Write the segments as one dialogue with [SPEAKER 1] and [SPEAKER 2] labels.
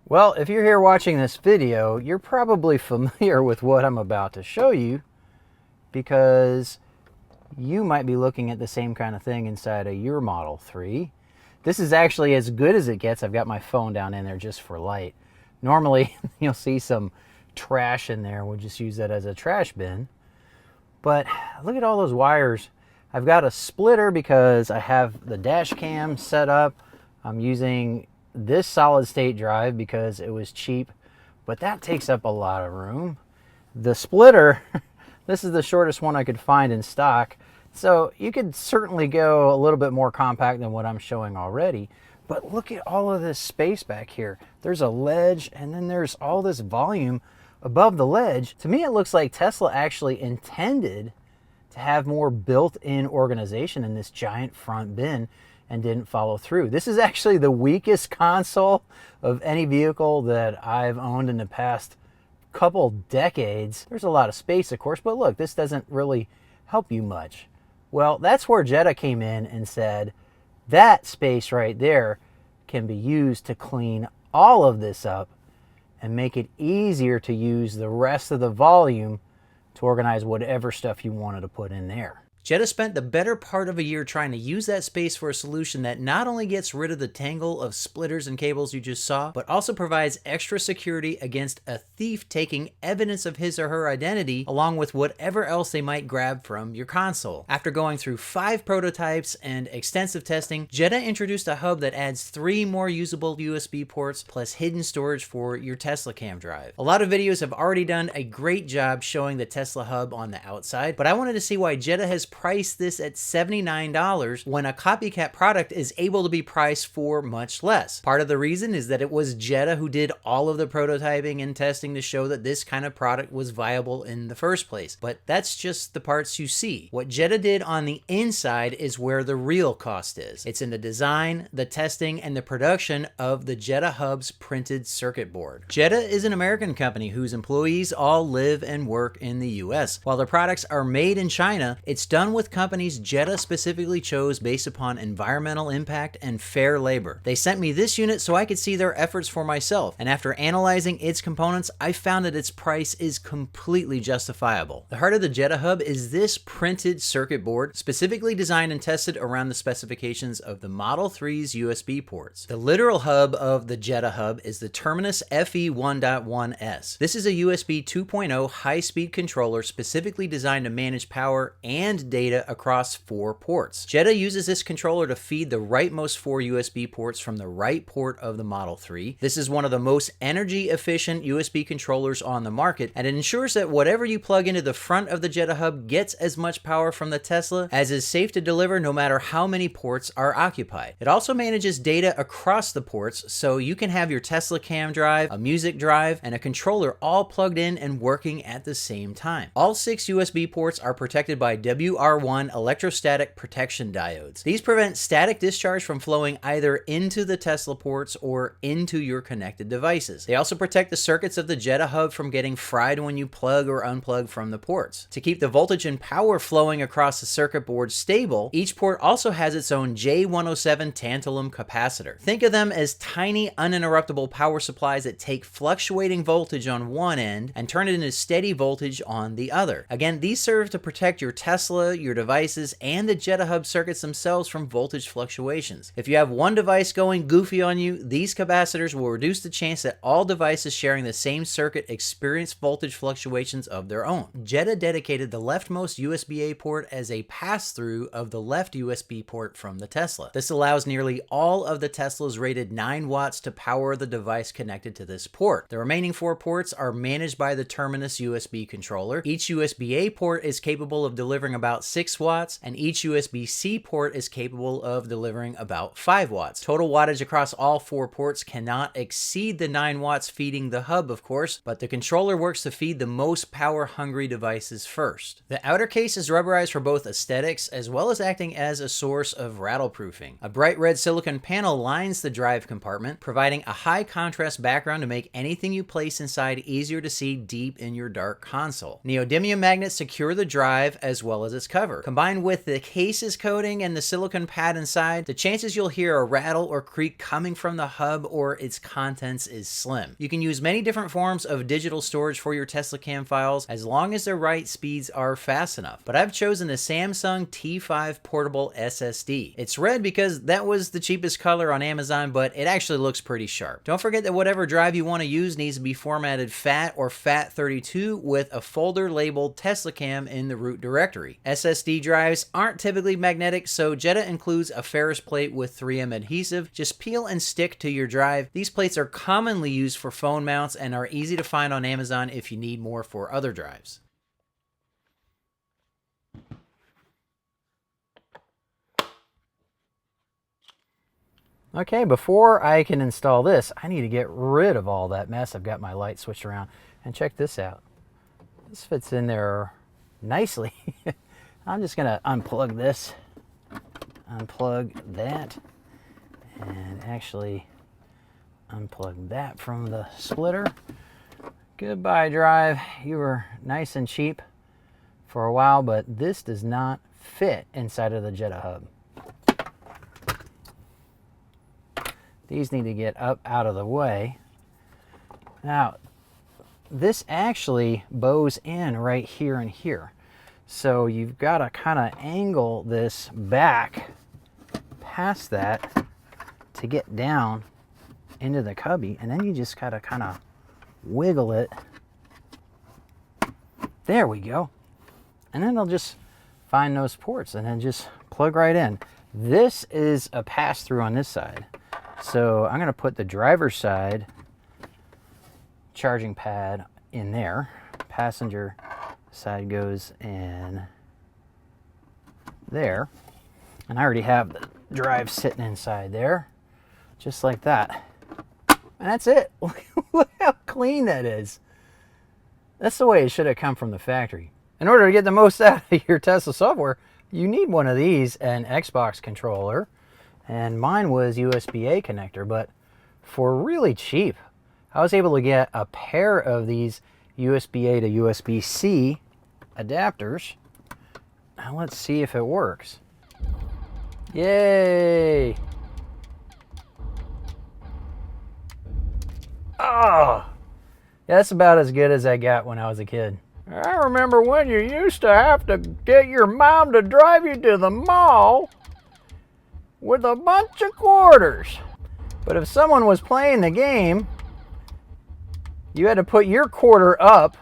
[SPEAKER 1] Well, if you're here watching this video, you're probably familiar with what I'm about to show you because you might be looking at the same kind of thing inside of your Model 3. This is actually as good as it gets. I've got my phone down in there just for light. Normally, you'll see some trash in there. We'll just use that as a trash bin. But look at all those wires. I've got a splitter because I have the dash cam set up. I'm using this solid state drive because it was cheap, but that takes up a lot of room. The splitter, this is the shortest one I could find in stock. So you could certainly go a little bit more compact than what I'm showing already. But look at all of this space back here. There's a ledge and then there's all this volume above the ledge. To me, it looks like Tesla actually intended to have more built-in organization in this giant front bin and didn't follow through. This is actually the weakest console of any vehicle that I've owned in the past couple decades. There's a lot of space, of course, but look, this doesn't really help you much. Well, that's where Jeda came in and said that space right there can be used to clean all of this up and make it easier to use the rest of the volume to organize whatever stuff you wanted to put in there.
[SPEAKER 2] Jeda spent the better part of a year trying to use that space for a solution that not only gets rid of the tangle of splitters and cables you just saw, but also provides extra security against a thief taking evidence of his or her identity along with whatever else they might grab from your console. After going through 5 prototypes and extensive testing, Jeda introduced a hub that adds 3 more usable USB ports plus hidden storage for your Tesla cam drive. A lot of videos have already done a great job showing the Tesla hub on the outside, but I wanted to see why Jeda has priced this at $79 when a copycat product is able to be priced for much less. Part of the reason is that it was Jeda who did all of the prototyping and testing to show that this kind of product was viable in the first place. But that's just the parts you see. What Jeda did on the inside is where the real cost is. It's in the design, the testing, and the production of the Jeda Hub's printed circuit board. Jeda is an American company whose employees all live and work in the US. While the products are made in China, it's done with companies Jeda specifically chose based upon environmental impact and fair labor. They sent me this unit so I could see their efforts for myself, and after analyzing its components, I found that its price is completely justifiable. The heart of the Jeda Hub is this printed circuit board, specifically designed and tested around the specifications of the Model 3's USB ports. The literal hub of the Jeda Hub is the Terminus FE1.1S. This is a USB 2.0 high-speed controller specifically designed to manage power and data across 4 ports. Jeda uses this controller to feed the rightmost 4 USB ports from the right port of the Model 3. This is one of the most energy efficient USB controllers on the market, and it ensures that whatever you plug into the front of the Jeda Hub gets as much power from the Tesla as is safe to deliver no matter how many ports are occupied. It also manages data across the ports, so you can have your Tesla cam drive, a music drive, and a controller all plugged in and working at the same time. All 6 USB ports are protected by WR1 electrostatic protection diodes. These prevent static discharge from flowing either into the Tesla ports or into your connected devices. They also protect the circuits of the Jeda Hub from getting fried when you plug or unplug from the ports. To keep the voltage and power flowing across the circuit board stable, each port also has its own J107 tantalum capacitor. Think of them as tiny uninterruptible power supplies that take fluctuating voltage on one end and turn it into steady voltage on the other. Again, these serve to protect your Tesla, your devices, and the Jeda Hub circuits themselves from voltage fluctuations. If you have one device going goofy on you, these capacitors will reduce the chance that all devices sharing the same circuit experience voltage fluctuations of their own. Jeda dedicated the leftmost USB-A port as a pass-through of the left USB port from the Tesla. This allows nearly all of the Teslas rated 9 watts to power the device connected to this port. The remaining 4 ports are managed by the Terminus USB controller. Each USB-A port is capable of delivering about 6 watts, and each USB-C port is capable of delivering about 5 watts. Total wattage across all 4 ports cannot exceed the 9 watts feeding the hub, of course, but the controller works to feed the most power-hungry devices first. The outer case is rubberized for both aesthetics as well as acting as a source of rattleproofing. A bright red silicon panel lines the drive compartment, providing a high-contrast background to make anything you place inside easier to see deep in your dark console. Neodymium magnets secure the drive as well as its canvas cover. Combined with the case's coating and the silicone pad inside, the chances you'll hear a rattle or creak coming from the hub or its contents is slim. You can use many different forms of digital storage for your Tesla Cam files as long as the right speeds are fast enough. But I've chosen the Samsung T5 portable SSD. It's red because that was the cheapest color on Amazon, but it actually looks pretty sharp. Don't forget that whatever drive you want to use needs to be formatted FAT or FAT32 with a folder labeled Tesla Cam in the root directory. SSD drives aren't typically magnetic, so Jeda includes a ferrous plate with 3M adhesive. Just peel and stick to your drive. These plates are commonly used for phone mounts and are easy to find on Amazon if you need more for other drives.
[SPEAKER 1] Okay, before I can install this, I need to get rid of all that mess. I've got my light switched around. And check this out. This fits in there nicely. I'm just going to unplug this, unplug that, and actually unplug that from the splitter. Goodbye, drive. You were nice and cheap for a while, but this does not fit inside of the Jeda Hub. These need to get up out of the way. Now, this actually bows in right here and here. So you've got to kind of angle this back past that to get down into the cubby, and then you just got to kind of wiggle it. There we go. And then it'll just find those ports and then just plug right in. This is a pass-through on this side. So I'm going to put the driver's side charging pad in there. Passenger side goes in there. And I already have the drive sitting inside there, just like that. And that's it. Look how clean that is. That's the way it should have come from the factory. In order to get the most out of your Tesla software, you need one of these, an Xbox controller. And mine was USB-A connector, but for really cheap, I was able to get a pair of these USB-A to USB-C adapters. Now let's see if it works. Yay! Oh! Yeah, that's about as good as I got when I was a kid. I remember when you used to have to get your mom to drive you to the mall with a bunch of quarters. But if someone was playing the game, you had to put your quarter up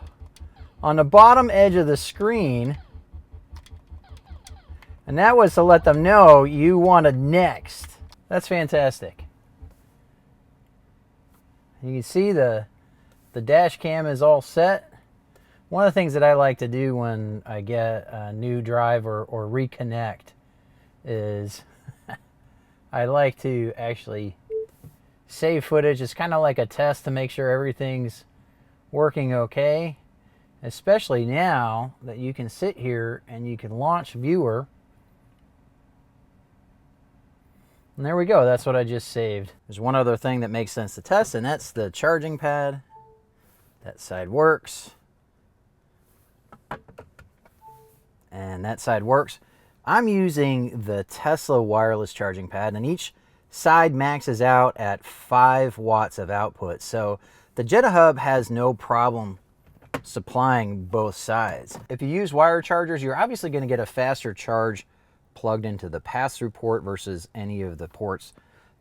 [SPEAKER 1] on the bottom edge of the screen, and that was to let them know you wanted next. That's fantastic. You can see the dash cam is all set. One of the things that I like to do when I get a new drive or reconnect is I like to actually save footage. It's kind of like a test to make sure everything's working okay, especially now that you can sit here and you can launch viewer. And there we go. That's what I just saved. There's one other thing that makes sense to test, and that's the charging pad. That side works. And that side works. I'm using the Tesla wireless charging pad, and each side maxes out at 5 watts of output. So the Jeda Hub has no problem supplying both sides. If you use wire chargers, you're obviously going to get a faster charge plugged into the pass-through port versus any of the ports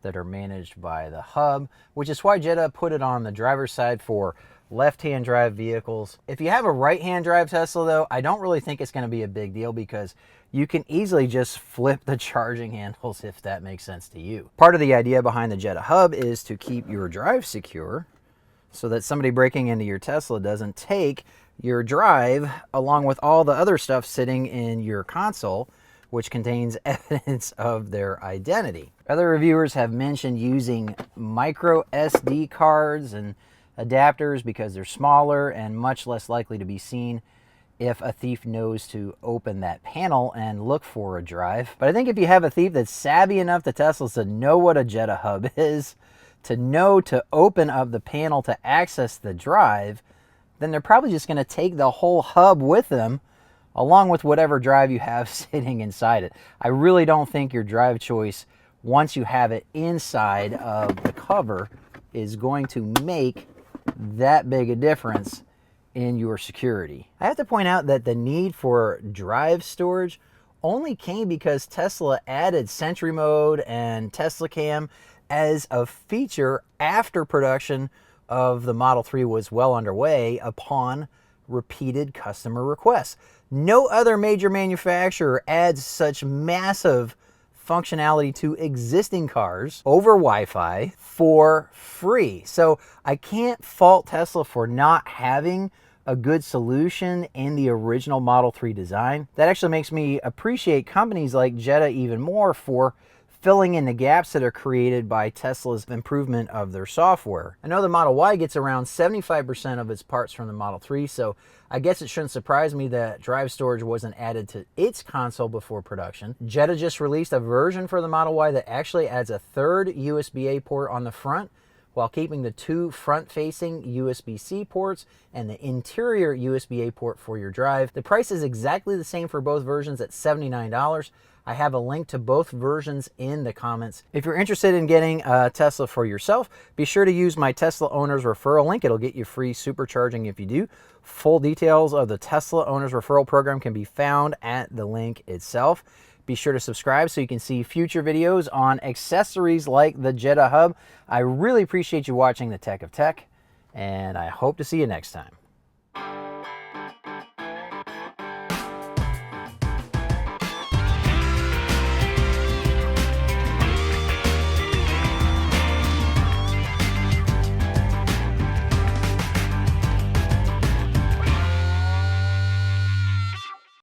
[SPEAKER 1] that are managed by the hub, which is why Jeda put it on the driver's side for left-hand drive vehicles. If you have a right-hand drive Tesla, though, I don't really think it's going to be a big deal because you can easily just flip the charging handles if that makes sense to you. Part of the idea behind the Jeda Hub is to keep your drive secure so that somebody breaking into your Tesla doesn't take your drive along with all the other stuff sitting in your console, which contains evidence of their identity. Other reviewers have mentioned using micro SD cards and adapters because they're smaller and much less likely to be seen if a thief knows to open that panel and look for a drive. But I think if you have a thief that's savvy enough to Teslas to know what a Jeda Hub is, to know to open up the panel to access the drive, then they're probably just going to take the whole hub with them along with whatever drive you have sitting inside it. I really don't think your drive choice, once you have it inside of the cover, is going to make that big a difference in your security. I have to point out that the need for drive storage only came because Tesla added Sentry Mode and Tesla Cam as a feature after production of the Model 3 was well underway upon repeated customer requests. No other major manufacturer adds such massive functionality to existing cars over Wi-Fi for free. So I can't fault Tesla for not having a good solution in the original Model 3 design. That actually makes me appreciate companies like Jeda even more for filling in the gaps that are created by Tesla's improvement of their software. I know the Model Y gets around 75% of its parts from the Model 3, so I guess it shouldn't surprise me that drive storage wasn't added to its console before production. Jeda just released a version for the Model Y that actually adds a third USB-A port on the front, while keeping the two front-facing USB-C ports and the interior USB-A port for your drive. The price is exactly the same for both versions at $79. I have a link to both versions in the comments. If you're interested in getting a Tesla for yourself, be sure to use my Tesla Owners Referral link. It'll get you free supercharging if you do. Full details of the Tesla Owners Referral program can be found at the link itself. Be sure to subscribe so you can see future videos on accessories like the Jeda Hub. I really appreciate you watching the Tech of Tech, and I hope to see you next time.